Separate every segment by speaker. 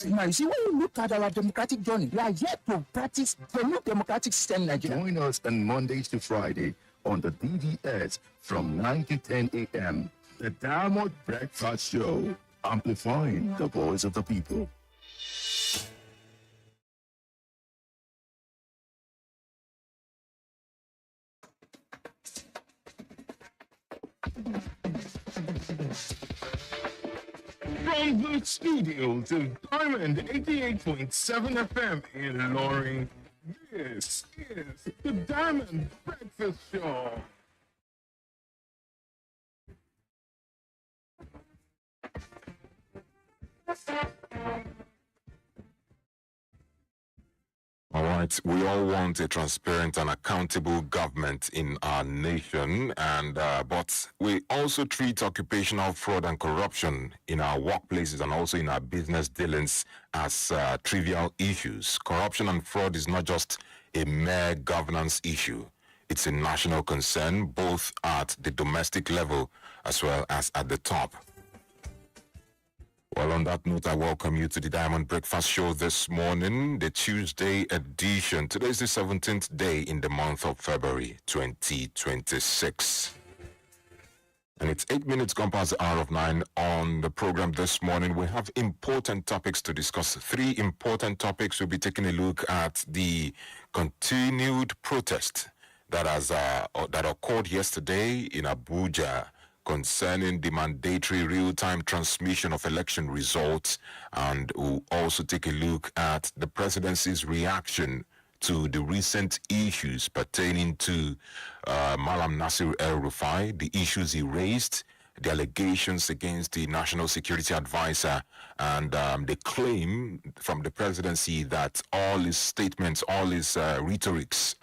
Speaker 1: Now, you see, when you look at our democratic journey, we are yet to practice the new democratic system in Nigeria.
Speaker 2: Join us on Mondays to Friday on the DVS from 9 to 10 a.m. The Diamond Breakfast Show, amplifying the voice of the people. From the studios of Diamond 88.7 FM in Loring, this is the Diamond Breakfast Show.
Speaker 3: All right, we all want a transparent and accountable government in our nation, and but we also treat occupational fraud and corruption in our workplaces and also in our business dealings as trivial issues. Corruption and fraud is not just a mere governance issue. It's a national concern, both at the domestic level as well as at the top. Well, on that note, I welcome you to the Diamond Breakfast Show this morning, the Tuesday edition. Today is the 17th day in the month of February 2026. And it's 8 minutes gone past the hour of 9 on the program this morning. We have important topics to discuss. 3 important topics. We'll be taking a look at the continued protest that occurred yesterday in Abuja concerning the mandatory real-time transmission of election results, and we'll also take a look at the presidency's reaction to the recent issues pertaining to Malam Nasir El-Rufai, the issues he raised, the allegations against the National Security Advisor, and the claim from the presidency that all his statements, all his rhetorics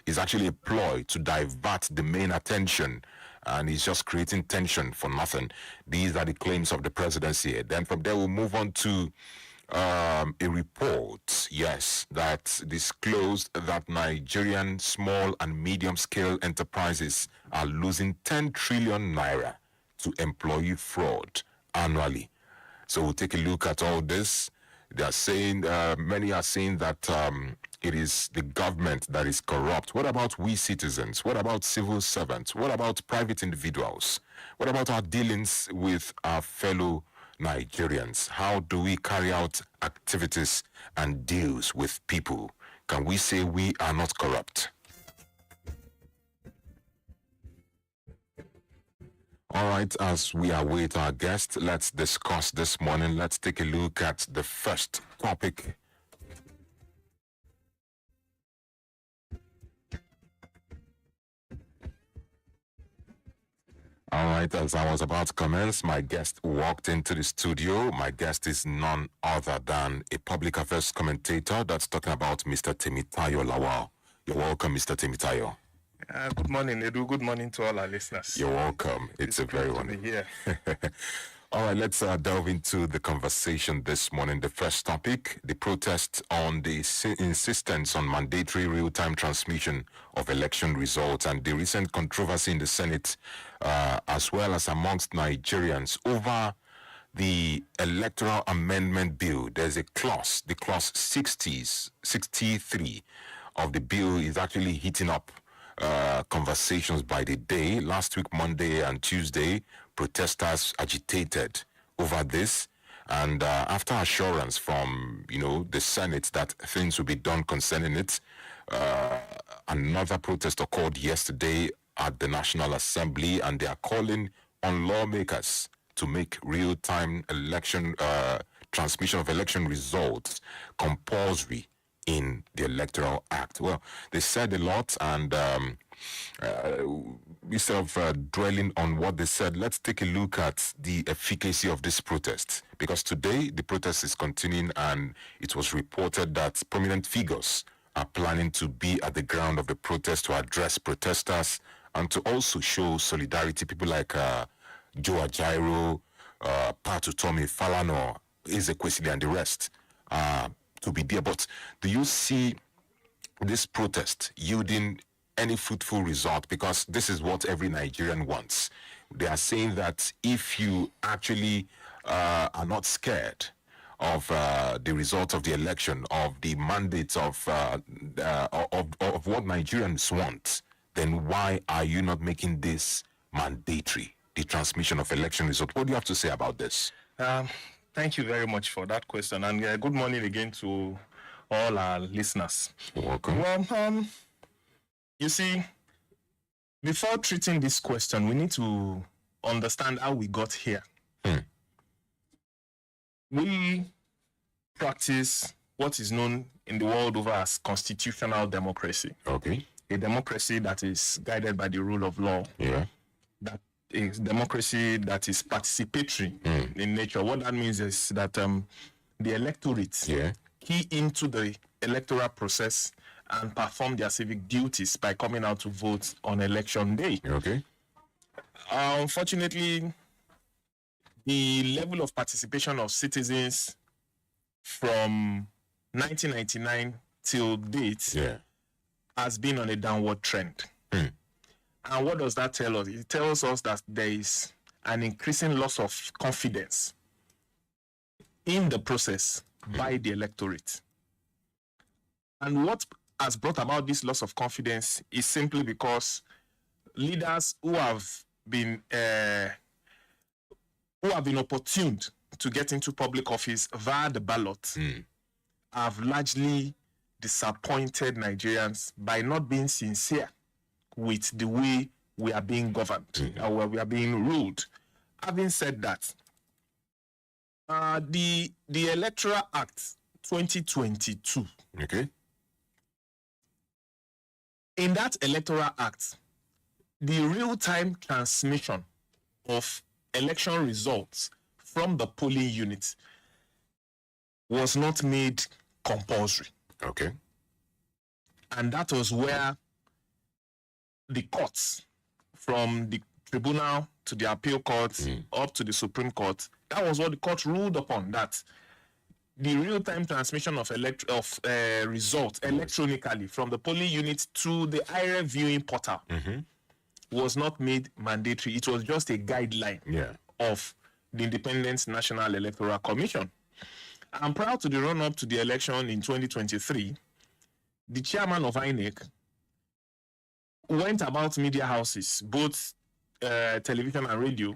Speaker 3: is actually a ploy to divert the main attention, and he's just creating tension for nothing. These are the claims of the presidency. Then from there, we'll move on to a report, yes, that disclosed that Nigerian small and medium-scale enterprises are losing 10 trillion naira to employee fraud annually. So we'll take a look at all this. They are saying, many are saying that it is the government that is corrupt. What about we citizens? What about civil servants? What about private individuals? What about our dealings with our fellow Nigerians? How do we carry out activities and deals with people? Can we say we are not corrupt? All right, as we await our guest, let's discuss this morning. Let's take a look at the first topic. All right, as I was about to commence, my guest walked into the studio. My guest is none other than a public affairs commentator that's talking about Mr. Temitayo Lawal. You're welcome, Mr. Temitayo.
Speaker 4: Good morning, Nedu. Good morning to all our listeners.
Speaker 3: You're welcome. It's a very wonderful.
Speaker 4: Yeah.
Speaker 3: All right, let's delve into the conversation this morning. The first topic, the protest on the insistence on mandatory real-time transmission of election results and the recent controversy in the Senate, as well as amongst Nigerians over the electoral amendment bill. There's a clause, the clause 63 of the bill is actually heating up conversations by the day. Last week, Monday and Tuesday, protesters agitated over this, and after assurance from the Senate that things will be done concerning it, another protest occurred yesterday at the National Assembly, and they are calling on lawmakers to make real-time election transmission of election results compulsory in the Electoral Act. Well, they said a lot, and instead of dwelling on what they said, let's take a look at the efficacy of this protest. Because today, the protest is continuing, and it was reported that prominent figures are planning to be at the ground of the protest to address protesters and to also show solidarity. People like Joe Ajaero, Patu Tommy Falano, Ezekwesili, and the rest to be there. But do you see this protest yielding any fruitful result? Because this is what every Nigerian wants. They are saying that if you actually are not scared of the result of the election, of the mandates of what Nigerians want, then why are you not making this mandatory, the transmission of election results? What do you have to say about this?
Speaker 4: Thank you very much for that question, and good morning again to all our listeners.
Speaker 3: You're welcome.
Speaker 4: Well, you see, before treating this question, we need to understand how we got here. We practice what is known in the world over as constitutional democracy.
Speaker 3: Okay.
Speaker 4: A democracy that is guided by the rule of law.
Speaker 3: Yeah.
Speaker 4: That is democracy that is participatory in nature. What that means is that the electorate key into the electoral process and perform their civic duties by coming out to vote on election day.
Speaker 3: Okay.
Speaker 4: Unfortunately, the level of participation of citizens from 1999 till date has been on a downward trend. And what does that tell us? It tells us that there is an increasing loss of confidence in the process by the electorate. And what has brought about this loss of confidence is simply because leaders who have been opportuned to get into public office via the ballot have largely disappointed Nigerians by not being sincere with the way we are being governed or where we are being ruled. Having said that, the Electoral Act 2022.
Speaker 3: Okay.
Speaker 4: In that Electoral Act, the real-time transmission of election results from the polling unit was not made compulsory.
Speaker 3: Okay.
Speaker 4: And that was where the courts, from the tribunal to the appeal courts up to the Supreme Court, that was what the court ruled upon, that the real-time transmission of results electronically from the polling unit to the IRF viewing portal was not made mandatory. It was just a guideline of the Independent National Electoral Commission. And prior to the run-up to the election in 2023, the chairman of INEC went about media houses, both television and radio.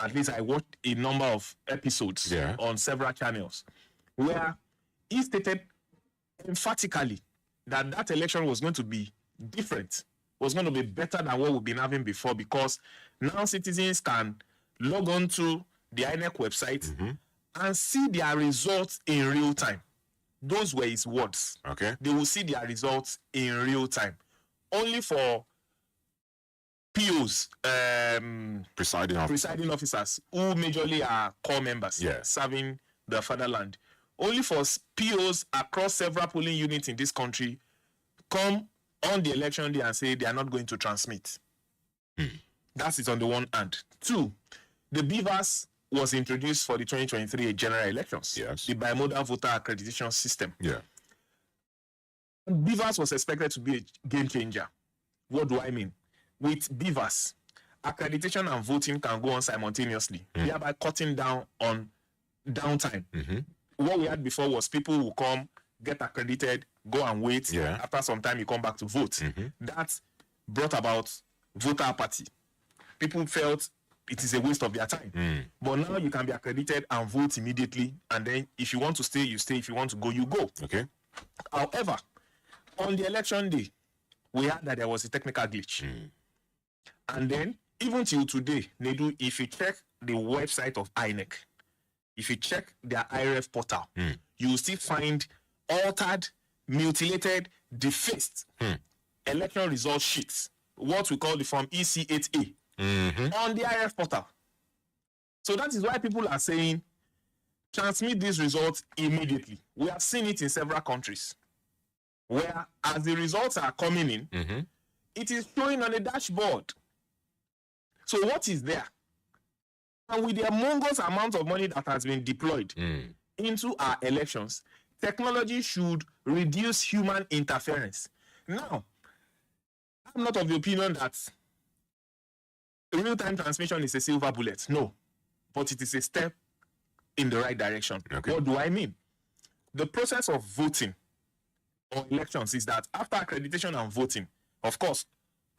Speaker 4: At least I watched a number of episodes on several channels, where he stated emphatically that that election was going to be different, was going to be better than what we've been having before, because now citizens can log on to the INEC website and see their results in real time. Those were his words.
Speaker 3: Okay.
Speaker 4: They will see their results in real time. Only for POs,
Speaker 3: presiding
Speaker 4: officers, who majorly are core members serving the fatherland. Only for POs across several polling units in this country come on the election day and say they are not going to transmit. That is on the one hand. Two, the BVAS was introduced for the 2023 general elections.
Speaker 3: Yes.
Speaker 4: The bimodal voter accreditation system.
Speaker 3: Yeah.
Speaker 4: BVAS was expected to be a game changer. What do I mean? With BVAS, accreditation and voting can go on simultaneously, thereby cutting down on downtime. What we had before was people who come, get accredited, go and wait. After some time, you come back to vote. That brought about voter apathy. People felt it is a waste of their time. But now you can be accredited and vote immediately. And then if you want to stay, you stay. If you want to go, you go.
Speaker 3: Okay.
Speaker 4: However, on the election day, we heard that there was a technical glitch. And then, even till today, Nedu, if you check the website of INEC, if you check their IRF portal, you will still find altered, mutilated, defaced election result sheets, what we call the form EC8A, on the IRF portal. So that is why people are saying, transmit these results immediately. We have seen it in several countries, where as the results are coming in, it is showing on a dashboard. So what is there? And with the humongous amount of money that has been deployed into our elections, technology should reduce human interference. Now, I'm not of the opinion that real-time transmission is a silver bullet. No. But it is a step in the right direction.
Speaker 3: Okay.
Speaker 4: What do I mean? The process of voting or elections is that after accreditation and voting, of course,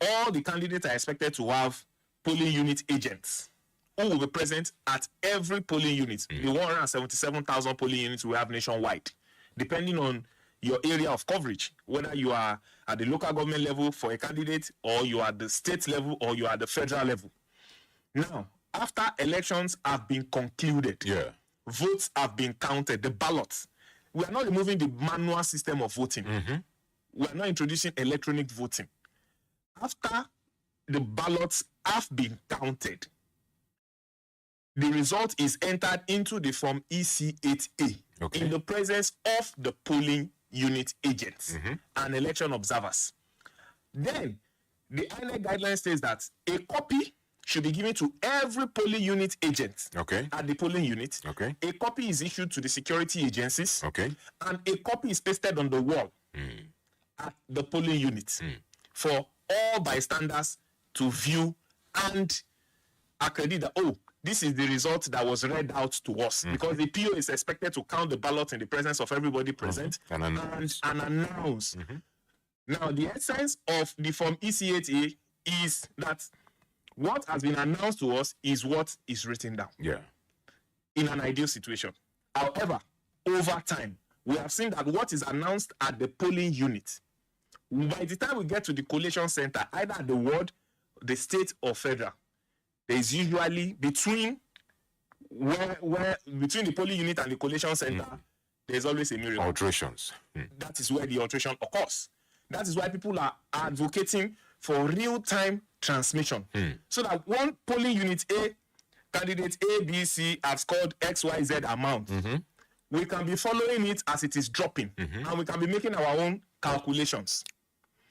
Speaker 4: all the candidates are expected to have polling unit agents who will be present at every polling unit. The 177,000 polling units we have nationwide, depending on your area of coverage, whether you are at the local government level for a candidate, or you are at the state level, or you are at the federal level. Now, after elections have been concluded, votes have been counted, the ballots, we are not removing the manual system of voting. We are not introducing electronic voting. After the ballots have been counted, the result is entered into the form EC8A in the presence of the polling unit agents and election observers. Then, the INEC guideline says that a copy should be given to every polling unit agent at the polling unit. A copy is issued to the security agencies. And a copy is pasted on the wall at the polling unit for all bystanders to view and accredit that, oh, this is the result that was read out to us, because the PO is expected to count the ballot in the presence of everybody present and announce. Now, the essence of the form EC8A is that what has been announced to us is what is written down. In an ideal situation. However, over time, we have seen that what is announced at the polling unit, by the time we get to the collation center, either at the ward, the state, or federal, there is usually between between the polling unit and the collation center, there is always a miracle.
Speaker 3: Alterations.
Speaker 4: That is where the alteration occurs. That is why people are advocating for real-time transmission, so that one polling unit A, candidate A, B, C have scored X, Y, Z amount. We can be following it as it is dropping, and we can be making our own calculations.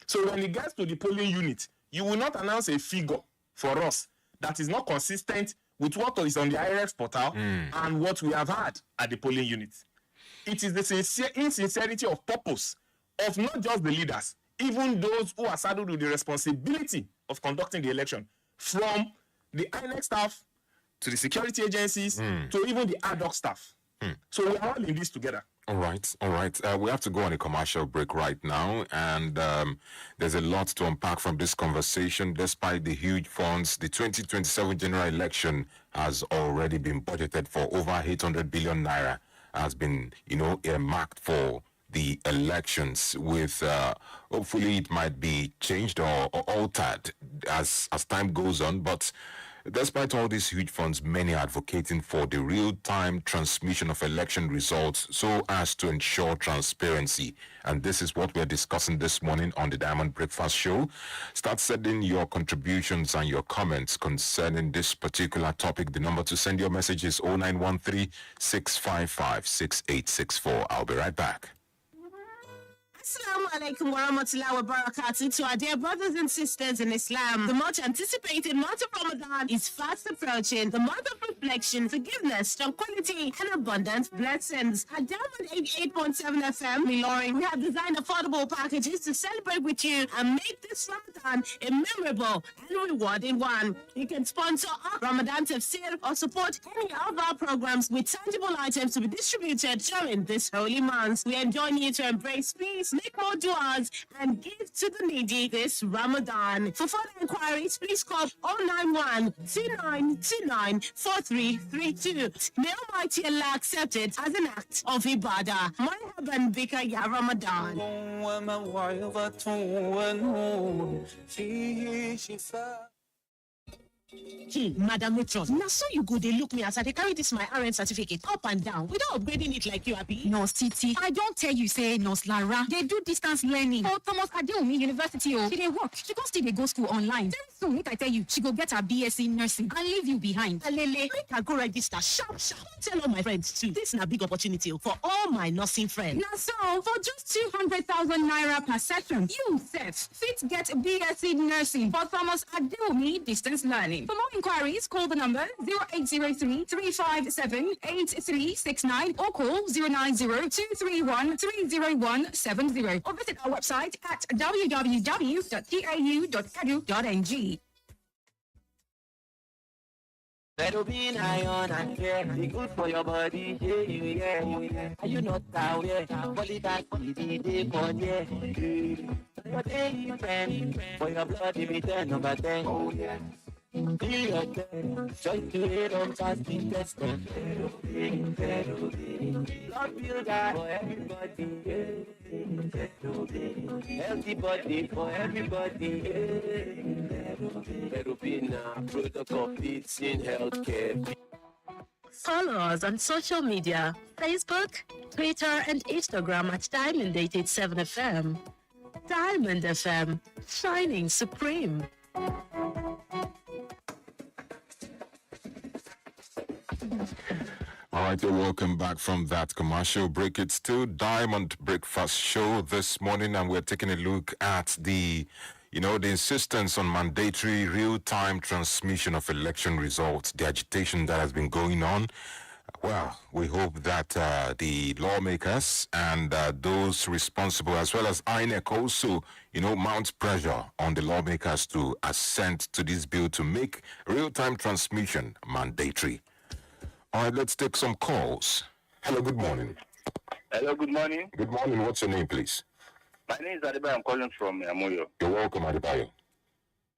Speaker 4: So when it gets to the polling unit, you will not announce a figure for us that is not consistent with what is on the IRF portal and what we have had at the polling unit. It is the insincerity of purpose of not just the leaders, even those who are saddled with the responsibility of conducting the election, from the INEC staff to the security agencies to even the ad hoc staff. So we are all in this together.
Speaker 3: All right. We have to go on a commercial break right now, and there's a lot to unpack from this conversation. Despite the huge funds, the 2027 general election has already been budgeted for. Over 800 billion naira has been, earmarked for the elections, with hopefully it might be changed or altered as time goes on. But despite all these huge funds, many are advocating for the real-time transmission of election results so as to ensure transparency. And this is what we're discussing this morning on the Diamond Breakfast Show. Start sending your contributions and your comments concerning this particular topic. The number to send your message is 0913-655-6864. I'll be right back.
Speaker 5: Assalamu alaikum wa rahmatullahi wa barakatuh to our dear brothers and sisters in Islam. The much anticipated month of Ramadan is fast approaching. The month of reflection, forgiveness, tranquility, and abundant blessings. At Diamond 88.7 FM, Miloring, we have designed affordable packages to celebrate with you and make this Ramadan a memorable and rewarding one. You can sponsor our Ramadan Tafsir or support any of our programs with tangible items to be distributed during this holy month. We enjoin you to embrace peace, make more du'as, and give to the needy this Ramadan. For further inquiries, please call 091-2929-4332. May Almighty Allah accept it as an act of ibadah. Marhaban bika ya Ramadan. Madam Matron, now so you go, they look me as I they carry this my RN certificate up and down without upgrading it like you, Abi.
Speaker 6: Nurse Titi, I don't tell you, say Nurse Lara, they do distance learning for Thomas Adeomi University. She they work, she go still they go school online. Very soon, make I tell you, she go get her BSc nursing and leave you behind.
Speaker 5: Alele, make her go register sharp. Tell all my friends too. This is a big opportunity for all my nursing friends.
Speaker 6: Now so, for just 200,000 naira per session, you set fit get BSc nursing for Thomas Adeomi distance learning. For more inquiries, call the number 0803-357-8369 or call 090-231-30170 or visit our website at www.pau.edu.ng.
Speaker 7: Better be iron and care. Be good for your body. Yeah. Are you not aware? Quality the day for yeah. Your daily friend. For your blood, if it's 10 over 10. Oh, yeah. Feel your turn. Just to it on fasting testing. Blood builder for everybody. Healthy body for everybody. Perubina, product of Beats in healthcare.
Speaker 5: Follow us on social media, Facebook, Twitter, and Instagram at Diamond 887 FM. Diamond FM, shining supreme.
Speaker 3: All right, you're welcome back from that commercial break. It's still Diamond Breakfast Show this morning, and we're taking a look at the insistence on mandatory real-time transmission of election results, the agitation that has been going on. Well, we hope that the lawmakers and those responsible, as well as INEC, also, mount pressure on the lawmakers to assent to this bill to make real-time transmission mandatory. All right, let's take some calls. Hello, good morning.
Speaker 8: Hello, good morning.
Speaker 3: Good morning. What's your name, please?
Speaker 8: My name is Adebayo. I'm calling from Amoyo.
Speaker 3: You're welcome, Adebayo.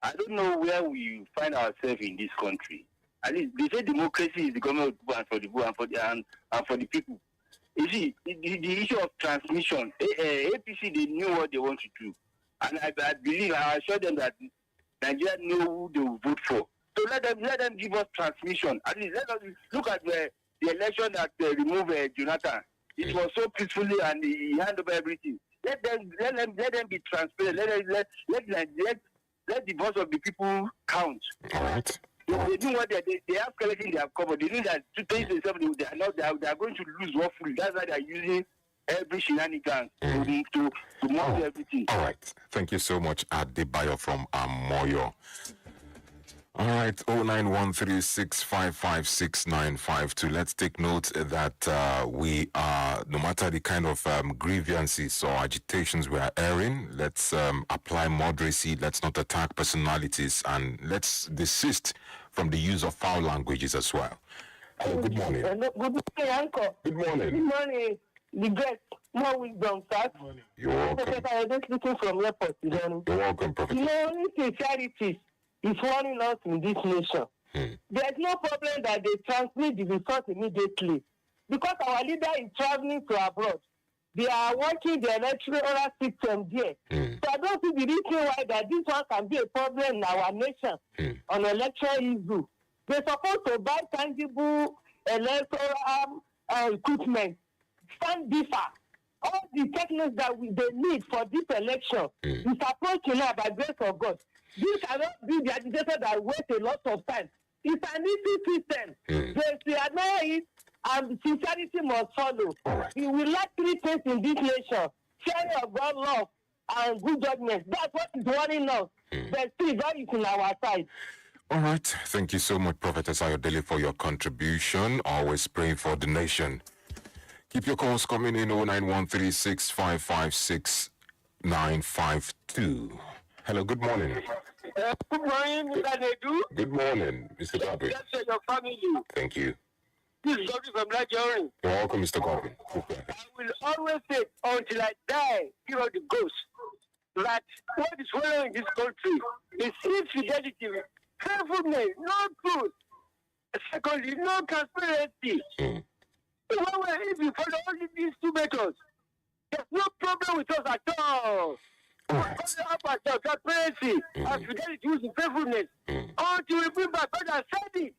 Speaker 8: I don't know where we find ourselves in this country. At least they say democracy is the government of the people and for the people and for the people. You see, the issue of transmission, APC, they knew what they want to do. And I believe, I assure them that Nigeria know who they will vote for. So let them give us transmission. At least let us look at the election that removed Jonathan. It was so peacefully and he handed over everything. Let them be transparent. Let the voice of the people count.
Speaker 3: All right.
Speaker 8: They do what they have collected their cover. They know that 2027 they are going to lose woefully. That's why they are using every shenanigans to monitor everything.
Speaker 3: All right. Thank you so much, Adebayo from Amoyo. All right, 09136556952. Let's take note that we are, no matter the kind of grievances or agitations we are airing, let's apply moderacy, let's not attack personalities, and let's desist from the use of foul languages as well. Hello, good morning.
Speaker 9: Good morning, Uncle.
Speaker 3: Good morning.
Speaker 9: Good morning. The great, more wisdom, sir.
Speaker 3: You're welcome.
Speaker 9: Professor, I just speaking from airport.
Speaker 3: You're welcome, Professor.
Speaker 9: Only sincerity is warning us in this nation. There's no problem that they transmit the result immediately because our leader is traveling to abroad. They are watching the electoral system there. So I don't see the reason why that this one can be a problem in our nation on election issue. They're supposed to buy tangible electoral equipment, stand differ. All the techniques that they need for this election is approaching now by grace of God. This cannot be the agitator that waste a lot of time. It's an easy system. They know it, and sincerity must follow.
Speaker 3: Right.
Speaker 9: We will lack three things in this nation: sharing of God love and good judgment. That's what is warning us. But still, God is in our side.
Speaker 3: All right. Thank you so much, Prophetess Ayodele, for your contribution. Always praying for the nation. Keep your calls coming in 09136556952. Hello, good morning.
Speaker 9: Good morning, Mr. Nedu.
Speaker 3: Good morning, Mr. Godwin.
Speaker 9: Yes, your family.
Speaker 3: Thank you.
Speaker 9: This is Godwin from Nigeria.
Speaker 3: You're welcome, Mr. Godwin.
Speaker 9: I will always say, until I die, give out the ghost, that what is going on in this country is infidelity, faithfulness, no truth. Secondly, no transparency. If you follow only these two methods, there's no problem with us at all. Transparency and fidelity using faithfulness. Until we bring back God and said it.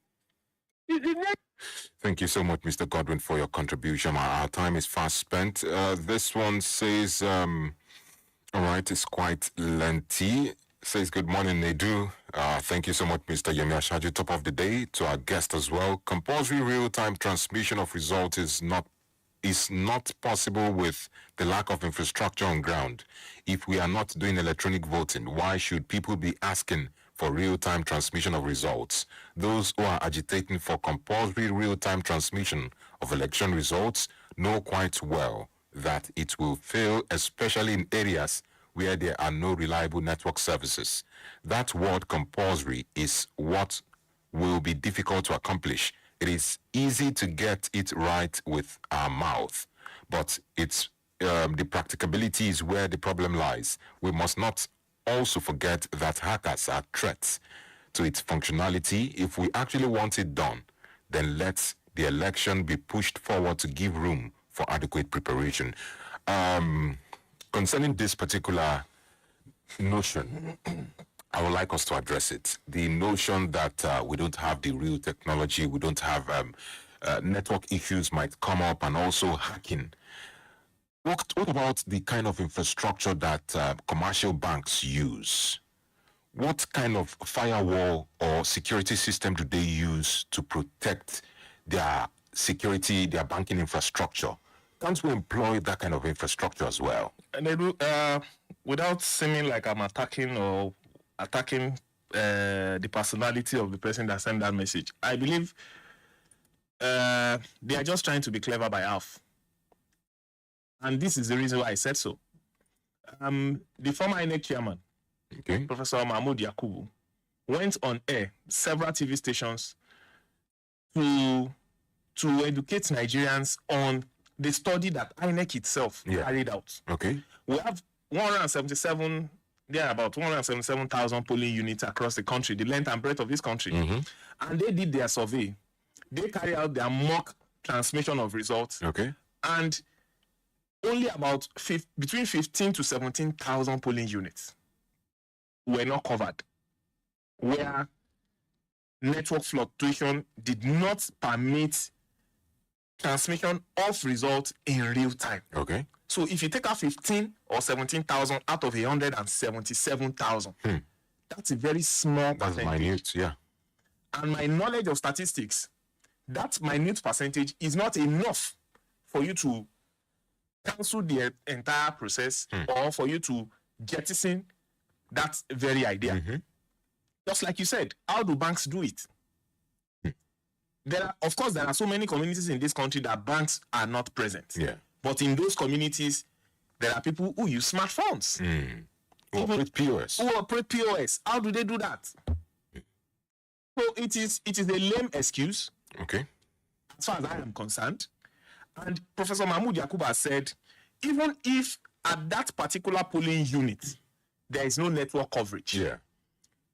Speaker 9: Is the next.
Speaker 3: Thank you so much, Mr. Godwin, for your contribution. Our time is fast spent. This one says, all right, it's quite lengthy. Says, good morning, Nedu. Thank you so much, Mr. Yemi Ashaju. Top of the day to our guest as well. Compulsory real-time transmission of results is not possible with the lack of infrastructure on ground. If we are not doing electronic voting, why should people be asking for real-time transmission of results? Those who are agitating for compulsory real-time transmission of election results know quite well that it will fail, especially in areas where there are no reliable network services. That word compulsory is what will be difficult to accomplish. It is easy to get it right with our mouth, but it's the practicability is where the problem lies. We must not also forget that hackers are threats to its functionality. If we actually want it done, then let the election be pushed forward to give room for adequate preparation. Concerning this particular notion, I would like us to address it. The notion that we don't have the real technology, we don't have network issues might come up, and also hacking. What about the kind of infrastructure that commercial banks use? What kind of firewall or security system do they use to protect their security, their banking infrastructure? Can't we employ that kind of infrastructure as well?
Speaker 4: Nedu, without seeming like I'm attacking the personality of the person that sent that message, I believe they are just trying to be clever by half. And this is the reason why I said so. The former INEC chairman, Professor Mahmoud Yakubu, went on air several TV stations to educate Nigerians on the study that INEC itself carried out.
Speaker 3: Okay.
Speaker 4: We have 177, there are about 177,000 polling units across the country, the length and breadth of this country. And they did their survey. They carried out their mock transmission of results.
Speaker 3: Okay.
Speaker 4: And only about between 15 to 17,000 polling units were not covered, where network fluctuation did not permit transmission of results in real time.
Speaker 3: Okay.
Speaker 4: So if you take out 15 or 17,000 out of 177,000, that's a very small
Speaker 3: That's
Speaker 4: percentage.
Speaker 3: minute, yeah.
Speaker 4: And my knowledge of statistics, that minute percentage is not enough for you to cancel the entire process or for you to jettison that very idea. Just like you said, how do banks do it? Of course, there are so many communities in this country that banks are not present.
Speaker 3: Yeah.
Speaker 4: But in those communities, there are people who use smartphones.
Speaker 3: Who operate POS.
Speaker 4: Who operate POS. How do they do that? So it is a lame excuse.
Speaker 3: Okay.
Speaker 4: As far as I am concerned. And Professor Mahmoud Yakubu said, even if at that particular polling unit, there is no network coverage.
Speaker 3: Yeah.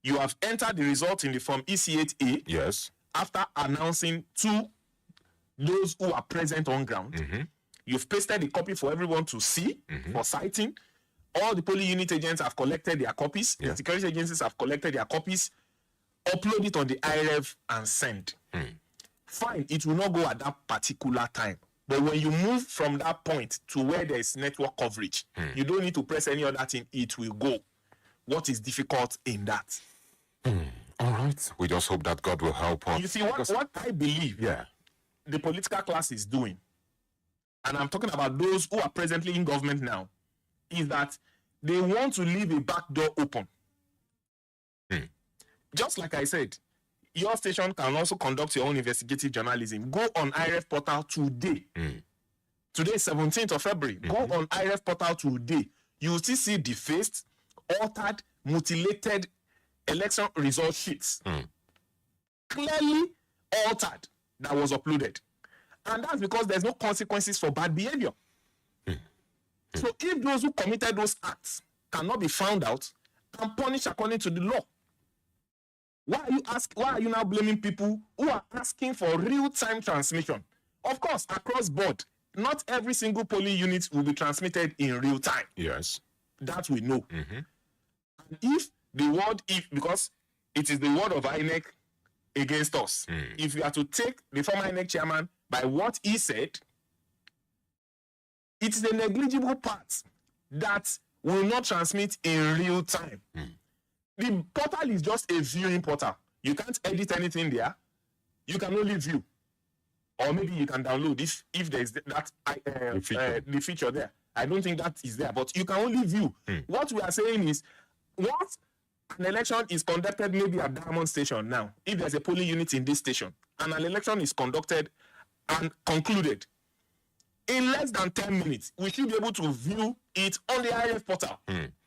Speaker 4: You have entered the result in the form EC8A.
Speaker 3: Yes.
Speaker 4: After announcing to those who are present on ground. You've pasted the copy for everyone to see for citing. All the polling unit agents have collected their copies.
Speaker 3: Yeah.
Speaker 4: The security agencies have collected their copies. Upload it on the IREV and send. Fine, it will not go at that particular time. But when you move from that point to where there is network coverage, you don't need to press any other thing. It will go. What is difficult in that?
Speaker 3: All right. We just hope that God will help us.
Speaker 4: You see, what I believe the political class is doing, and I'm talking about those who are presently in government now, is that they want to leave a back door open. Just like I said, your station can also conduct your own investigative journalism. Go on IREF portal today. Today is 17th of February. Go on IREF portal today. You will still see defaced, altered, mutilated election result sheets. Clearly altered that was uploaded. And that's because there's no consequences for bad behavior. So if those who committed those acts cannot be found out and punished according to the law, why are you now blaming people who are asking for real-time transmission? Of course, across board, not every single polling unit will be transmitted in real time.
Speaker 3: Yes.
Speaker 4: That we know. And if because it is the word of INEC against us, if you are to take the former INEC chairman by what he said, it is a negligible part that will not transmit in real time. The portal is just a viewing portal. You can't edit anything there. You can only view. Or maybe you can download if there's the feature there. I don't think that is there, but you can only view. What we are saying is, once an election is conducted maybe at Diamond Station now, if there's a polling unit in this station, and an election is conducted and concluded, in less than 10 minutes, we should be able to view it on the IF portal.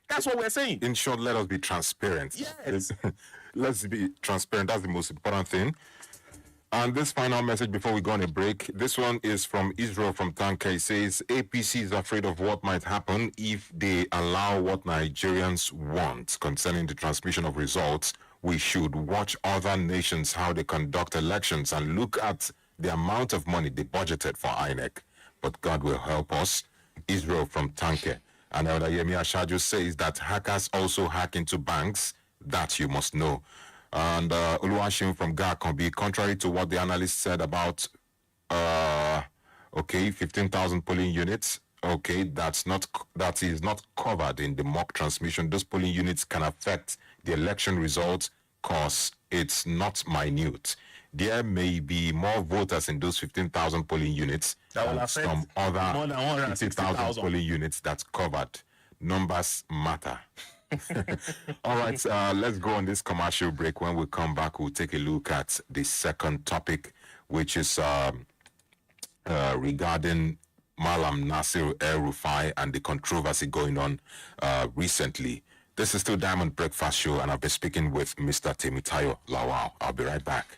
Speaker 4: That's what we're saying.
Speaker 3: In short, let us be transparent.
Speaker 4: Yes.
Speaker 3: Let's be transparent. That's the most important thing. And this final message before we go on a break, this one is from Israel from Tanka. It says, APC is afraid of what might happen if they allow what Nigerians want concerning the transmission of results. We should watch other nations, how they conduct elections, and look at the amount of money they budgeted for INEC. But God will help us. Israel from Tanke. And Yemi Ashaju says that hackers also hack into banks. That you must know. And Oluwashim from Gakombi, contrary to what the analyst said about 15,000 polling units, that is not covered in the mock transmission. Those polling units can affect the election results because it's not minute. There may be more voters in those 15,000 polling units than some other 50,000 polling units that's covered. Numbers matter. All right, let's go on this commercial break. When we come back, we'll take a look at the second topic, which is regarding Malam Nasir El-Rufai and the controversy going on recently. This is still Diamond Breakfast Show, and I'll be speaking with Mr. Temitayo Lawal. I'll be right back.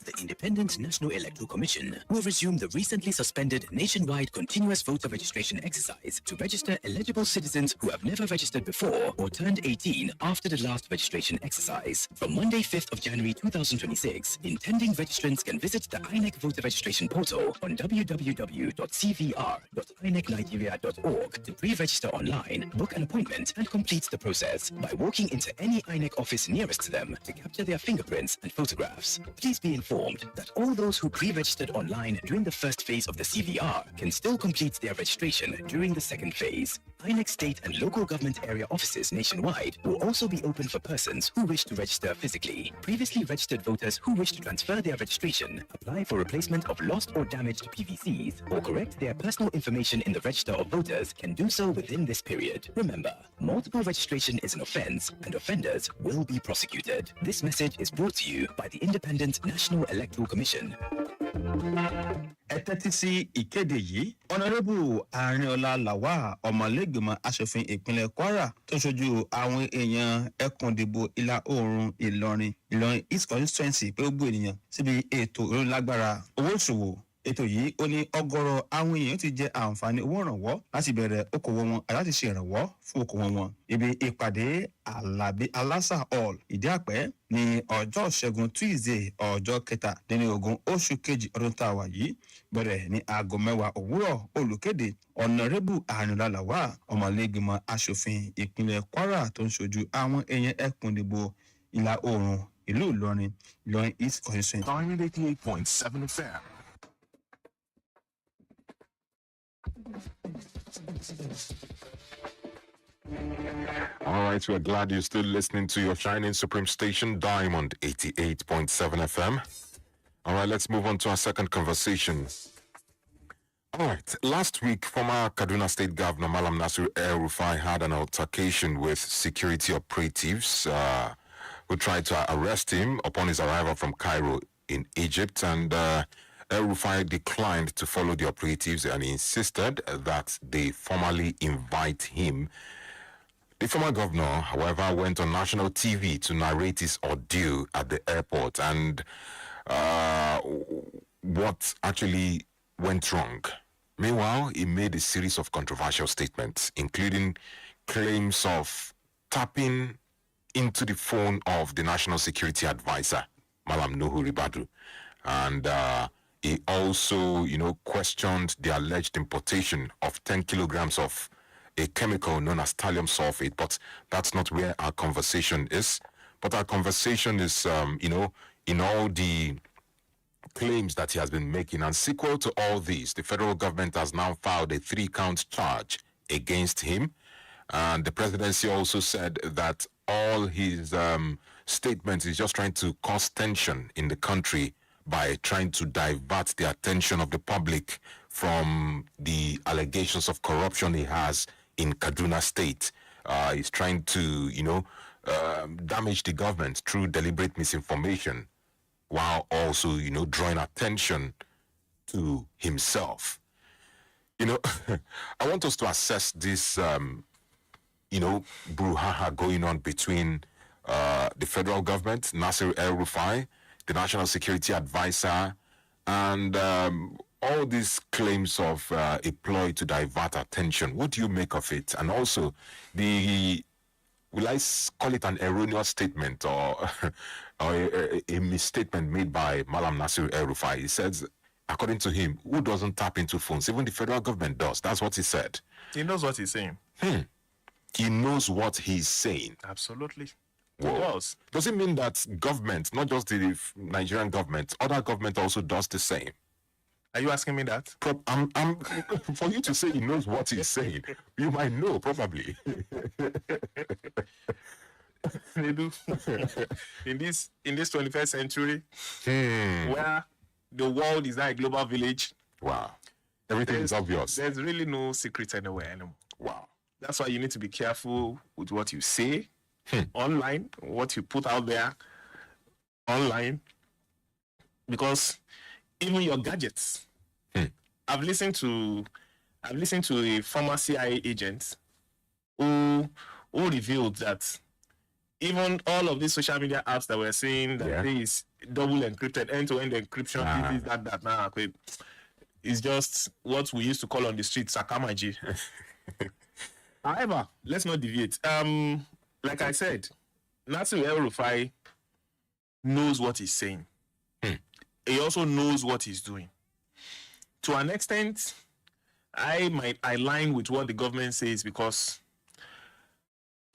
Speaker 10: The Independent National Electoral Commission will resume the recently suspended nationwide continuous voter registration exercise to register eligible citizens who have never registered before or turned 18 after the last registration exercise. From Monday, 5th of January 2026, intending registrants can visit the INEC voter registration portal on www.cvr.inecnigeria.org to pre-register online, book an appointment, and complete the process by walking into any INEC office nearest to them to capture their fingerprints and photographs. Please be informed that all those who pre-registered online during the first phase of the CVR can still complete their registration during the second phase. INEC state and local government area offices nationwide will also be open for persons who wish to register physically. Previously registered voters who wish to transfer their registration, apply for replacement of lost or damaged PVCs, or correct their personal information in the register of voters can do so within this period. Remember, multiple registration is an offense and offenders will be prosecuted. This message is brought to you by the Independent National Electoral Commission.
Speaker 11: ẹ tẹ́tí sí ìkéde yìí ọ̀nàrẹ́bù Arinola Lawal ọmọlẹ́gbẹ̀mọ aṣòfin ìpínlẹ̀ Kwara tó ṣojú àwọn èèyàn ẹkùn ìdìbò ìlà oòrùn Ìlọrin East constituency pé ó gbọ́ ènìyàn síbi ètò ìrónilágbára owó ìṣòwò. Ètò yìí ó ní ọ̀gọ̀rọ̀ àwọn èèyàn ti jẹ àǹfààní owó ìrànwọ́ láti bẹ̀rẹ̀ okòwò wọn àti láti ṣe ìrànwọ́ fún okòwò wọn. Ibi ìpàdé Alabi Alasa Hall Ìdí Àpẹ́ ní ọjọ́ Ṣẹ́gun Tuesday ọjọ́ 17 oṣù kejì ọdún tá a wà yìí bẹ̀rẹ̀ ní aago 10 òwúrọ̀. Olùkéde Honorable Arinola Lawal ọmọlẹ́gbìmọ̀ aṣòfin ìpínlẹ̀ Kwara tó ń ṣojú àwọn èèyàn ẹkùn ìdìbò ìlà oòrùn ìlú Ìlọrin East constituency.
Speaker 2: Diamond 88.7 FM.
Speaker 3: All right, we're glad you're still listening to your shining supreme station, Diamond 88.7 FM. All right, let's move on to our second conversation. All right, last week, former Kaduna State Governor Malam Nasir El-Rufai had an altercation with security operatives who tried to arrest him upon his arrival from Cairo in Egypt, and El-Rufai declined to follow the operatives and insisted that they formally invite him. The former governor, however, went on national TV to narrate his ordeal at the airport and what actually went wrong. Meanwhile, he made a series of controversial statements, including claims of tapping into the phone of the National Security Advisor, Malam Nuhu Ribadu. And he also, questioned the alleged importation of 10 kilograms of a chemical known as thallium sulfate, but that's not where our conversation is. But our conversation is, in all the claims that he has been making. And sequel to all these, the federal government has now filed a 3-count charge against him. And the presidency also said that all his statements is just trying to cause tension in the country by trying to divert the attention of the public from the allegations of corruption he has in Kaduna State. He's trying to, damage the government through deliberate misinformation, while also, drawing attention to himself. I want us to assess this brouhaha going on between the federal government, Nasir El-Rufai, the National Security Advisor, and all these claims of a ploy to divert attention. What do you make of it? And also, will I call it an erroneous statement or a misstatement made by Malam Nasir El-Rufai? He says, according to him, who doesn't tap into phones? Even the federal government does. That's what he said.
Speaker 4: He knows what he's saying.
Speaker 3: He knows what he's saying.
Speaker 4: Absolutely.
Speaker 3: Whoa. Does it mean that government, not just the Nigerian government, other government also does the same?
Speaker 4: Are you asking me that?
Speaker 3: For you to say he knows what he's saying, you might know, probably.
Speaker 4: Nedu, in this 21st century, where the world is now a global village.
Speaker 3: Wow. Everything is obvious.
Speaker 4: There's really no secret anywhere anymore.
Speaker 3: Wow.
Speaker 4: That's why you need to be careful with what you say online, what you put out there online, because even your gadgets. I've listened to a former CIA agent who revealed that even all of these social media apps that we're seeing that there is double encrypted, end-to-end encryption, this, that now, it's just what we used to call on the street sakamaji. However, let's not deviate. Like I said, Nasir El-Rufai knows what he's saying. He also knows what he's doing. To an extent, I align with what the government says, because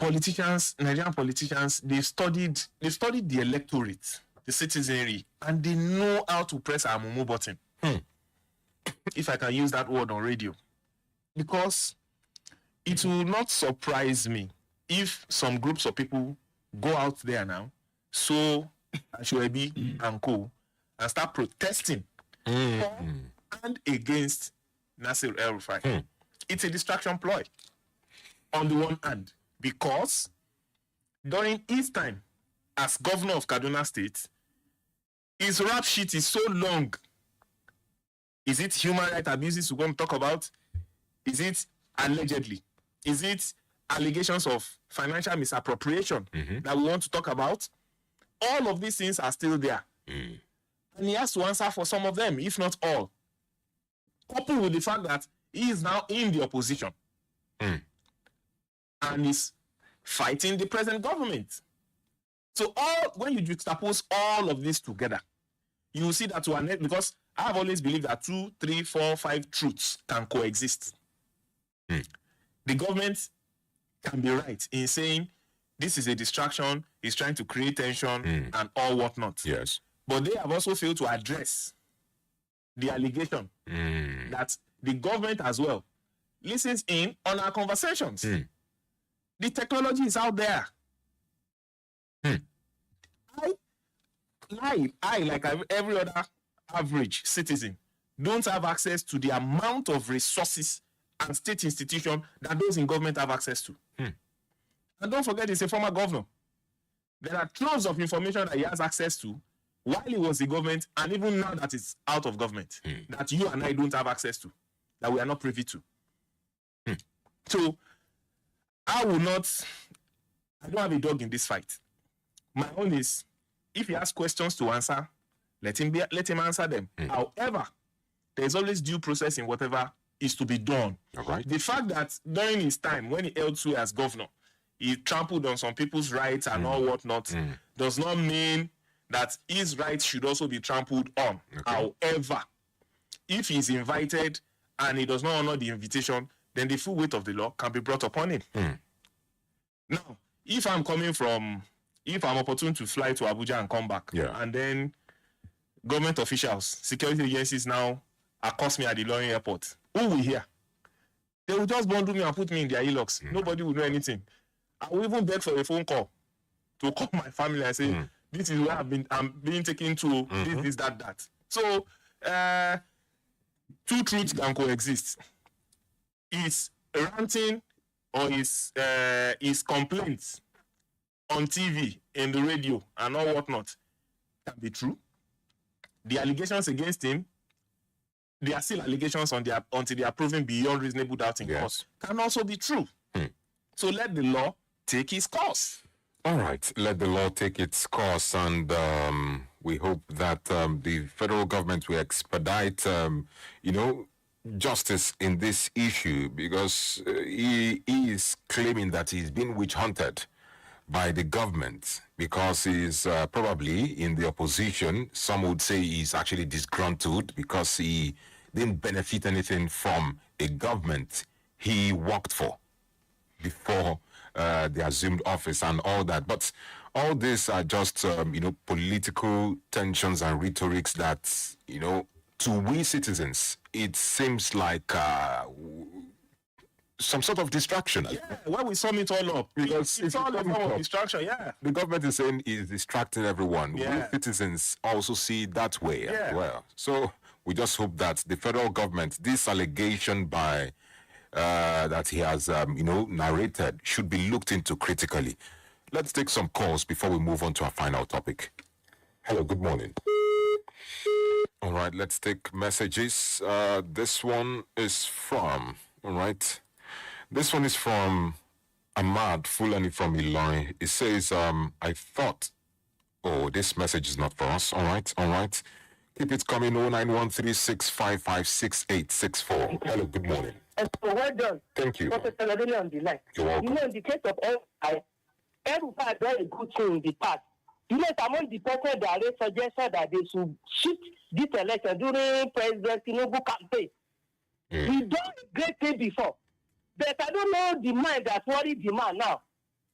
Speaker 4: Nigerian politicians, they've studied the electorate, the citizenry, and they know how to press a mumu button. If I can use that word on radio. Because it will not surprise me if some groups of people go out there now, so Ashwebi and co, and start protesting for and against Nasir El-Rufai. It's a distraction ploy on the one hand, because during his time as governor of Kaduna State, his rap sheet is so long. Is it human rights abuses we're going to talk about? Is it allegedly? Is it allegations of financial misappropriation that we want to talk about? All of these things are still there. And he has to answer for some of them, if not all. Coupled with the fact that he is now in the opposition and is fighting the present government. So when you juxtapose all of this together, you will see that because I have always believed that 2, 3, 4, 5 truths can coexist. The government can be right in saying this is a distraction, he's trying to create tension and all whatnot.
Speaker 3: Yes.
Speaker 4: But they have also failed to address the allegation that the government as well listens in on our conversations. The technology is out there. I, like every other average citizen, don't have access to the amount of resources and state institutions that those in government have access to. And don't forget, he's a former governor. There are troves of information that he has access to while he was in government, and even now that it's out of government, that you and I don't have access to, that we are not privy to. So, I don't have a dog in this fight. My own is, if he has questions to answer, let him answer them. However, there's always due process in whatever is to be done.
Speaker 3: Right.
Speaker 4: The fact that during his time, when he held sway as governor, he trampled on some people's rights and all whatnot, does not mean that his rights should also be trampled on. However, if he's invited and he does not honor the invitation, then the full weight of the law can be brought upon him. Now, if I'm opportune to fly to Abuja and come back, and then government officials, security agencies now accost me at the Ilorin airport, who will hear? They will just bundle me and put me in their e-locks. Nobody will know anything. I will even beg for a phone call to call my family and say, this is where I'm being taken to, this, that. So, two truths can coexist. His ranting or his complaints on TV, in the radio, and all whatnot can be true. The allegations against him, they are still allegations until they are proven beyond reasonable doubt in court, can also be true. So let the law take its course.
Speaker 3: All right, let the law take its course, and we hope that the federal government will expedite, justice in this issue, because he is claiming that he's been witch hunted by the government because he's probably in the opposition. Some would say he's actually disgruntled because he didn't benefit anything from a government he worked for before they assumed office and all that. But all these are just, political tensions and rhetorics that, to we citizens, it seems like some sort of distraction.
Speaker 4: Yeah, when we sum it all up,
Speaker 3: Because
Speaker 4: it's all a form of distraction, yeah.
Speaker 3: The government is saying is distracting everyone.
Speaker 4: Yeah.
Speaker 3: We citizens also see it that way as
Speaker 4: Yeah.
Speaker 3: well. So we just hope that the federal government, this allegation by that he has, narrated, should be looked into critically. Let's take some calls before we move on to our final topic. Hello, good morning. All right, let's take messages. This one is from, this one is from Ahmad Fulani from Ilorin. It says, I thought, this message is not for us. All right. Keep it coming, 09136556864. Hello, good morning.
Speaker 9: So well done.
Speaker 3: Thank you.
Speaker 9: Professor Ladele on the line.
Speaker 3: You're welcome.
Speaker 9: In the case of El-Rufai had done a good thing in the past. Someone deported the array suggested that they should shift this election during President Tinubu campaign. He done a great thing before. But I don't know the mind that worried the man now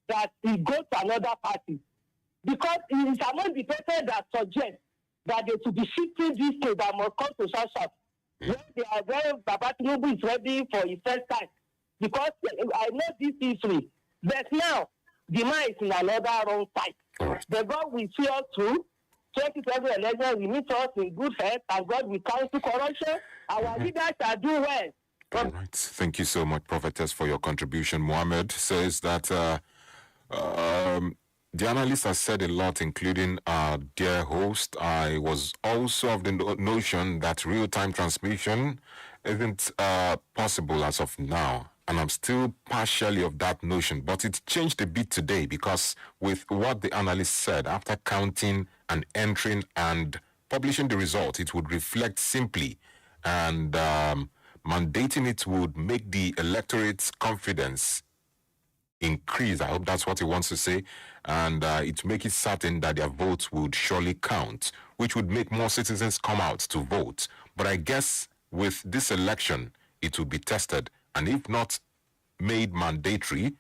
Speaker 9: that he goes to another party. Because it is among the person that suggests that they should be shifting this thing that must come to South. When Baba Tinubu is ready for his first time. Because I know this history. But now, the man is in another wrong side.
Speaker 3: Right.
Speaker 9: The God will see us through. 2020 election will meet us in good health, and God will cancel corruption. Our leaders shall do well.
Speaker 3: All right. Thank you so much, Prophetess, for your contribution. Mohammed says that the analyst has said a lot, including our dear host. I was also of the notion that real-time transmission isn't possible as of now. And I'm still partially of that notion. But it changed a bit today because with what the analyst said, after counting and entering and publishing the result, it would reflect simply. And mandating it would make the electorate's confidence increase. I hope that's what he wants to say. And it make it certain that their votes would surely count, which would make more citizens come out to vote. But I guess with this election, it would be tested. And if not made mandatory,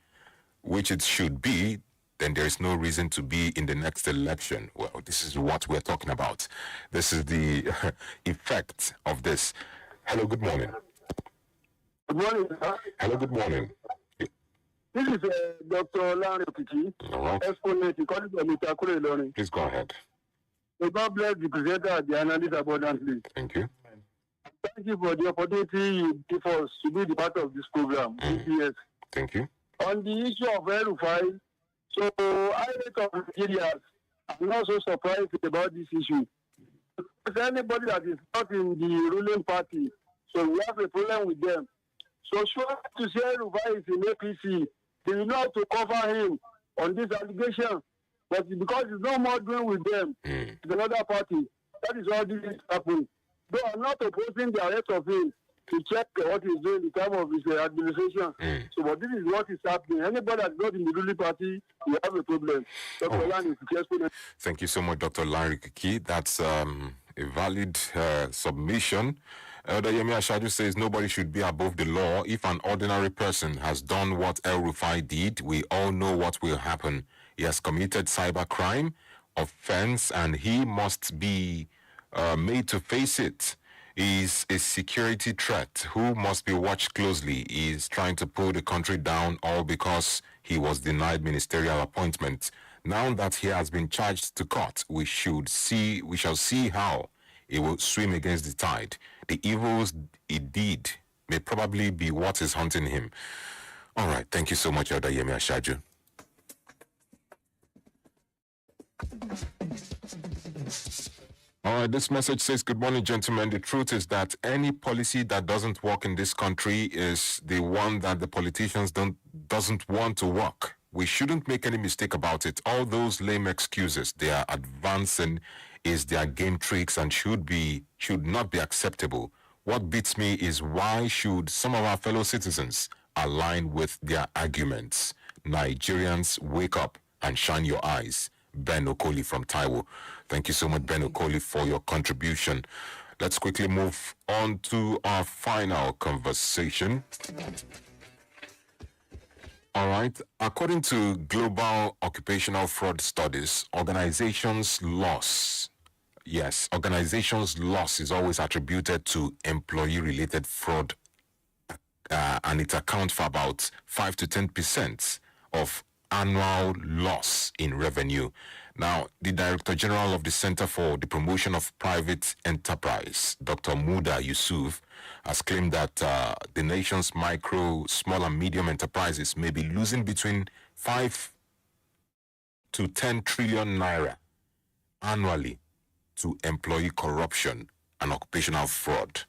Speaker 3: which it should be, then there is no reason to be in the next election. Well, this is what we're talking about. This is the effect of this. Hello, good morning.
Speaker 12: Good morning, sir.
Speaker 3: Hello, good morning.
Speaker 12: This is Dr. Larry Okiki, exponent in College of Okorie, Ilorin.
Speaker 3: Please go ahead.
Speaker 12: May God bless the presenter and the analyst abundantly.
Speaker 3: Thank you.
Speaker 12: Thank you for the opportunity you give us to be the part of this program. Yes.
Speaker 3: Thank you.
Speaker 12: On the issue of El-Rufai, so I rate of Nigerians, I'm not so surprised about this issue. Because anybody that is not in the ruling party, so we have a problem with them. So sure to say El-Rufai is in APC, they will not to cover him on this allegation. But because he's no more doing with them, it's another party. That is all this is happening. Though I'm not opposing the arrest of him to check what he's doing in terms of his administration. So, but this is what is happening. Anybody that's not in the ruling party, you have a problem.
Speaker 3: Thank you so much, Dr. Larry Kiki. That's a valid submission. Elder Yemi Ashaju says nobody should be above the law. If an ordinary person has done what El-Rufai did, we all know what will happen. He has committed cybercrime, offense, and he must be made to face it. Is a security threat who must be watched closely. He is trying to pull the country down, all because he was denied ministerial appointment. Now that he has been charged to court, we shall see how he will swim against the tide. The evils he did may probably be what is haunting him. All right, thank you so much, Elder Yemi Ashaju. All right, this message says, good morning, gentlemen. The truth is that any policy that doesn't work in this country is the one that the politicians doesn't want to work. We shouldn't make any mistake about it. All those lame excuses they are advancing is their game tricks and should not be acceptable. What beats me is why should some of our fellow citizens align with their arguments? Nigerians, wake up and shine your eyes. Ben Okorie from Taiwo. Thank you so much, Ben Okorie, for your contribution. Let's quickly move on to our final conversation. All right. According to Global Occupational Fraud Studies, organizations' loss is always attributed to employee-related fraud, and it accounts for about 5 to 10% of annual loss in revenue. Now, the Director General of the Center for the Promotion of Private Enterprise, Dr. Muda Yusuf, has claimed that the nation's micro, small and medium enterprises may be losing between 5 to 10 trillion naira annually to employee corruption and occupational fraud.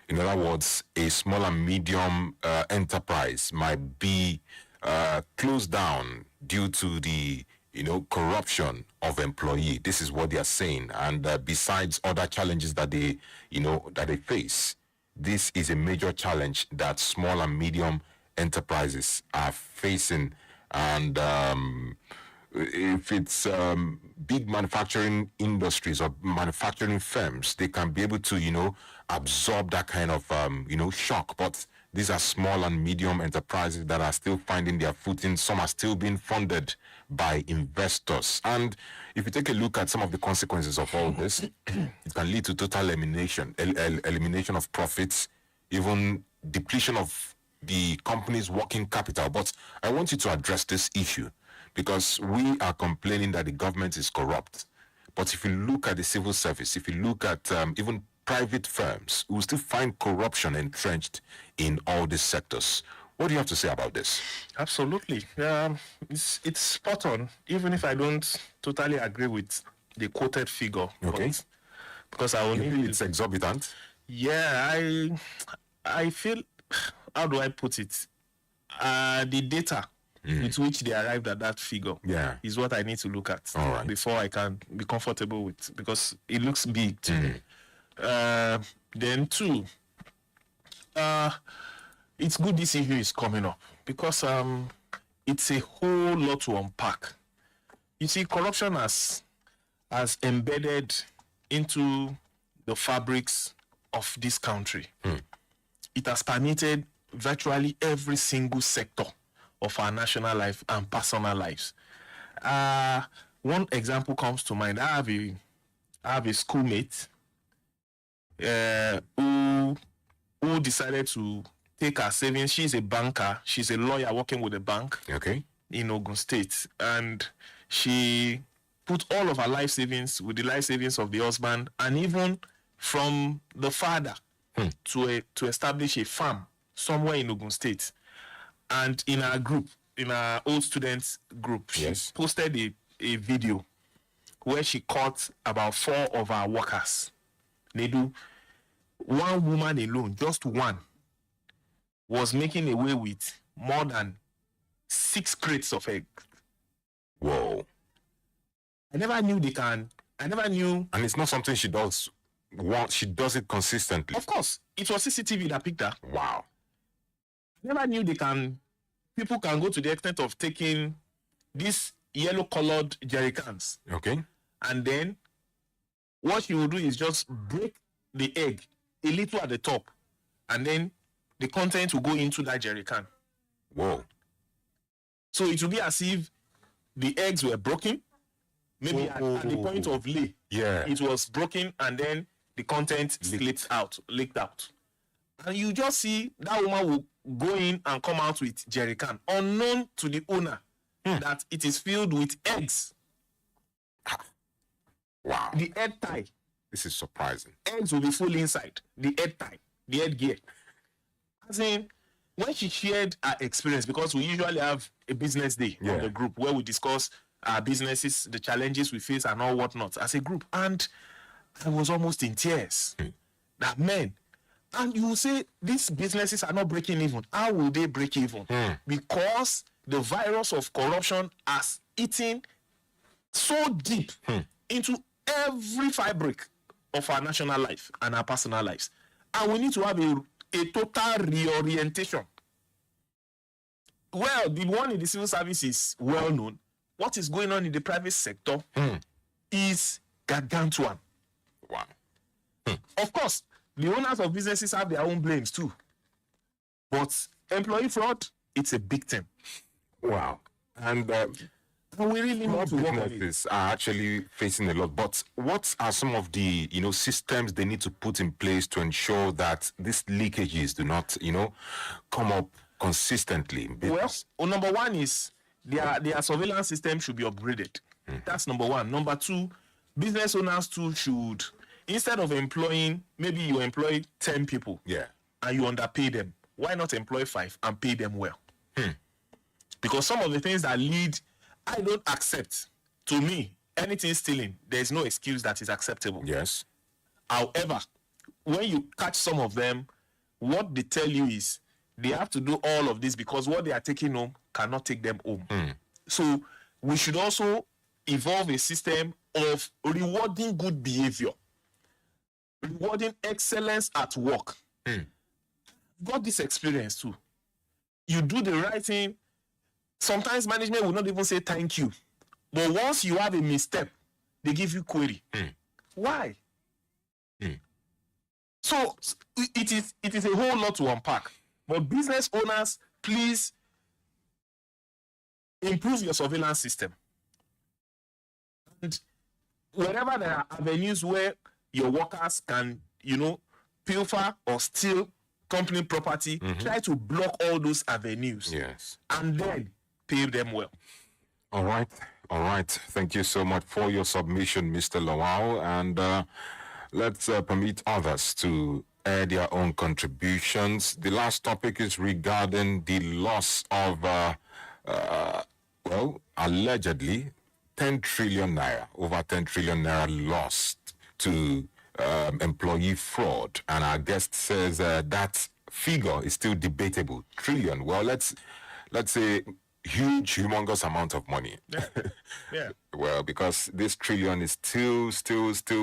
Speaker 3: In other words, a small and medium enterprise might be closed down due to the corruption of employee. This is what they are saying. And besides other challenges that they face, this is a major challenge that small and medium enterprises are facing. And if it's big manufacturing industries or manufacturing firms, they can be able to, absorb that kind of, shock. But these are small and medium enterprises that are still finding their footing. Some are still being funded by investors. And if you take a look at some of the consequences of all this, it can lead to total elimination of profits, even depletion of the company's working capital. But I want you to address this issue because we are complaining that the government is corrupt. But if you look at the civil service, if you look at even private firms, we will still find corruption entrenched in all these sectors. What do you have to say about this?
Speaker 4: Absolutely. It's spot on, even if I don't totally agree with the quoted figure.
Speaker 3: Okay.
Speaker 4: Because I only
Speaker 3: feel it's exorbitant.
Speaker 4: Yeah, I feel, how do I put it? The data with which they arrived at that figure is what I need to look at before I can be comfortable with, because it looks big to me. Then two, it's good this issue is coming up because it's a whole lot to unpack. You see, corruption has embedded into the fabrics of this country. It has permeated virtually every single sector of our national life and personal lives. One example comes to mind. I have a schoolmate who decided to take her savings. She's a banker. She's a lawyer working with a bank in Ogun State. And she put all of her life savings with the life savings of the husband and even from the father to establish a farm somewhere in Ogun State. And in our group, in our old students group, she posted a video where she caught about 4 of our workers. Nedu, one woman alone, just one, was making away with more than 6 crates of eggs.
Speaker 3: Whoa.
Speaker 4: I never knew.
Speaker 3: And it's not something she does once, she does it consistently.
Speaker 4: Of course. It was CCTV that picked her.
Speaker 3: Wow.
Speaker 4: I never knew people can go to the extent of taking these yellow-colored jerry cans.
Speaker 3: Okay.
Speaker 4: And then what you will do is just break the egg a little at the top, and then the content will go into that jerry can.
Speaker 3: Whoa.
Speaker 4: So it will be as if the eggs were broken, maybe at the point of lay.
Speaker 3: Yeah.
Speaker 4: It was broken, and then the content leaked out. And you just see that woman will go in and come out with jerry can, unknown to the owner that it is filled with eggs.
Speaker 3: Wow.
Speaker 4: The head tie.
Speaker 3: This is surprising.
Speaker 4: Eggs will be full inside. The head tie. The head gear. As in, when she shared her experience, because we usually have a business day on the group where we discuss our businesses, the challenges we face and all whatnot as a group. And I was almost in tears. That man, and you say these businesses are not breaking even. How will they break even? Because the virus of corruption has eaten so deep into every fabric of our national life and our personal lives. And we need to have a total reorientation. Well, the one in the civil service is well known. What is going on in the private sector is gargantuan.
Speaker 3: Wow.
Speaker 4: Of course, the owners of businesses have their own blames too. But employee fraud, it's a big thing.
Speaker 3: Wow. And
Speaker 4: we really need to work on it.
Speaker 3: businesses are actually facing a lot. But what are some of the systems they need to put in place to ensure that these leakages do not come up consistently?
Speaker 4: Well, number one is their surveillance system should be upgraded. That's number one. Number two, business owners too should, instead of employing, maybe you employ 10 people, and you underpay them. Why not employ 5 and pay them well? Because some of the things that lead, I don't accept. To me, anything stealing, there's no excuse that is acceptable.
Speaker 3: Yes.
Speaker 4: However, when you catch some of them, what they tell you is they have to do all of this because what they are taking home cannot take them home. So we should also evolve a system of rewarding good behavior, rewarding excellence at work. Got this experience too. You do the right thing. Sometimes management will not even say thank you. But once you have a misstep, they give you query. Why? So it is a whole lot to unpack. But business owners, please improve your surveillance system. And wherever there are avenues where your workers can, pilfer or steal company property, try to block all those avenues.
Speaker 3: Yes.
Speaker 4: And then pay them well.
Speaker 3: All right. Thank you so much for your submission, Mr. Lawal. And let's permit others to add their own contributions. The last topic is regarding the loss of, allegedly 10 trillion naira, over 10 trillion naira lost to employee fraud. And our guest says that figure is still debatable. Trillion. Well, let's say huge, humongous amount of money.
Speaker 4: Yeah.
Speaker 3: Well, because this trillion is still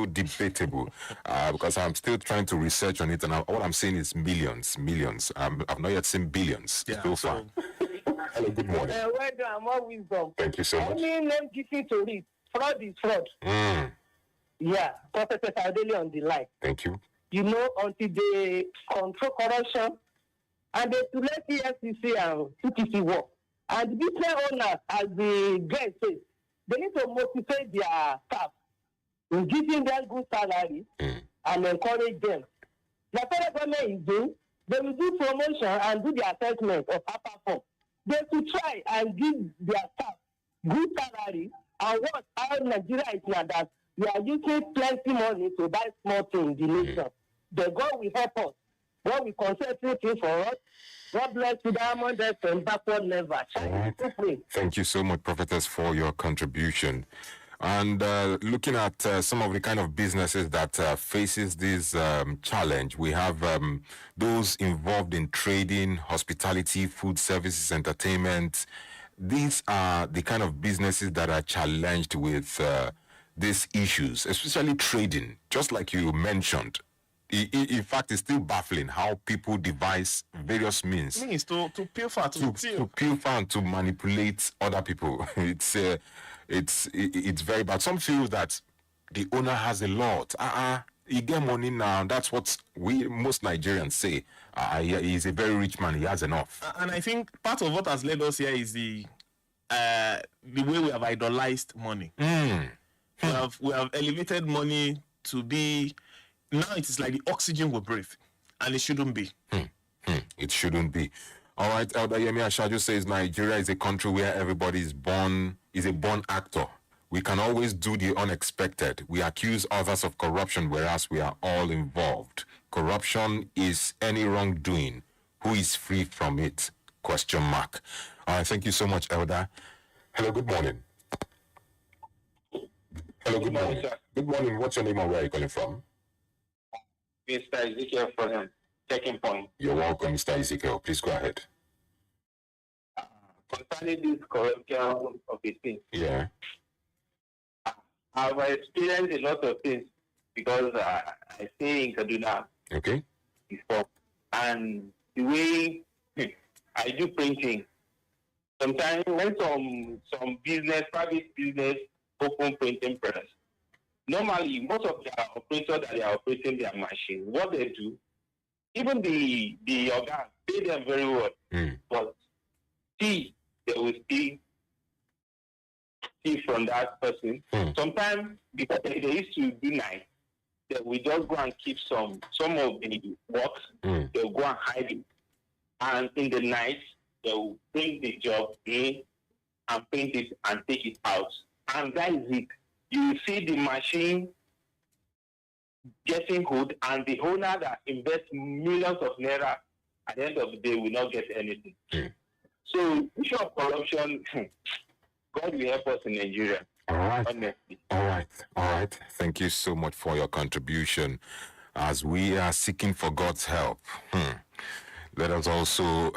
Speaker 3: debatable. Because I'm still trying to research on it, and all I'm saying is millions. I've not yet seen billions so far. Hello, good morning.
Speaker 9: Well done, more wisdom.
Speaker 3: Thank you so much.
Speaker 9: Any name given to it, fraud is fraud. Yeah, Professor Adele on the line.
Speaker 3: Thank you.
Speaker 9: Until they control corruption and they to let EFCC and CTC work. And business owners, as the guy says, they need to motivate their staff in giving them good salary and encourage them. The federal government is doing, they will do promotion and do the assessment of upper form. They should try and give their staff good salary and what how Nigeria is now that we are using plenty money to buy small things in the nation. The God will help us. God will concentrate for us. God bless you, Diamond FM, backward never.
Speaker 3: Thank you so much, Prophetess, for your contribution. And looking at some of the kind of businesses that faces this challenge, we have those involved in trading, hospitality, food services, entertainment. These are the kind of businesses that are challenged with these issues, especially trading, just like you mentioned. In fact, it's still baffling how people devise various means
Speaker 4: to pilfer,
Speaker 3: to pilfer and to manipulate other people. It's very bad. Some feel that the owner has a lot. He get money now. That's what most Nigerians say. He's a very rich man. He has enough.
Speaker 4: And I think part of what has led us here is the way we have idolized money. We have elevated money to be. Now it is like the oxygen we breathe, and it shouldn't be.
Speaker 3: It shouldn't be. All right, Elder Yemi Ashaju says Nigeria is a country where everybody is a born actor. We can always do the unexpected. We accuse others of corruption, whereas we are all involved. Corruption is any wrongdoing. Who is free from it? ? All right, thank you so much, Elder. Hello, good morning. Hello, good morning.
Speaker 8: sir.
Speaker 3: Good morning. What's your name and where are you calling from?
Speaker 8: Mr. Ezekiel from Checking Point.
Speaker 3: You're welcome, Mr. Ezekiel. Please go ahead.
Speaker 8: Concerning this corruption of the thing,
Speaker 3: Yeah.
Speaker 8: I've experienced a lot of things because I stay in Kaduna
Speaker 3: Okay.
Speaker 8: before, and the way I do printing, sometimes when some business, private business, open printing press, normally most of the operators that they are operating their machine, what they do, even the organ pay them very well, but see, they will see from that person. Sometimes because they used to do night, they will just go and keep some of the works, they'll go and hide it. And in the night, they will bring the job in and print it and take it out. And that is it. You will see the machine getting good, and the owner that invests millions of naira at the end of the day will not get anything. So, issue of corruption, God will help us in Nigeria.
Speaker 3: All right.
Speaker 8: Honestly.
Speaker 3: All right. Thank you so much for your contribution. As we are seeking for God's help, let us also,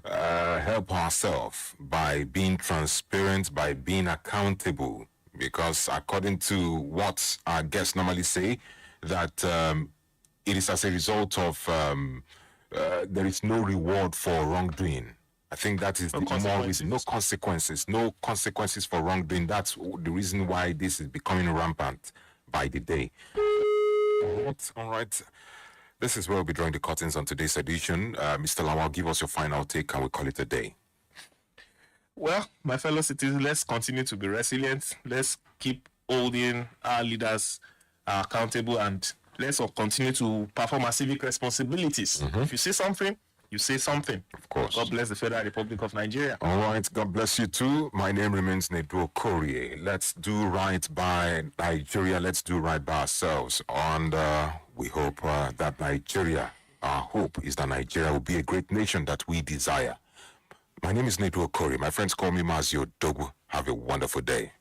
Speaker 3: help ourselves by being transparent, by being accountable. Because according to what our guests normally say, that it is as a result of there is no reward for wrongdoing. I think that is the more reason. No consequences for wrongdoing. That's the reason why this is becoming rampant by the day. All right. This is where we'll be drawing the curtains on today's edition. Mr. Lawal, give us your final take and we'll call it a day.
Speaker 4: Well, my fellow citizens, let's continue to be resilient. Let's keep holding our leaders accountable, and let's all continue to perform our civic responsibilities. If you say something, you say something.
Speaker 3: Of course.
Speaker 4: God bless the Federal Republic of Nigeria.
Speaker 3: All right. God bless you too. My name remains Nedu Okorie. Let's do right by Nigeria. Let's do right by ourselves. And we hope that Nigeria, our hope is that Nigeria will be a great nation that we desire. My name is Nedu Okorie. My friends call me Mazio Dogu. Have a wonderful day.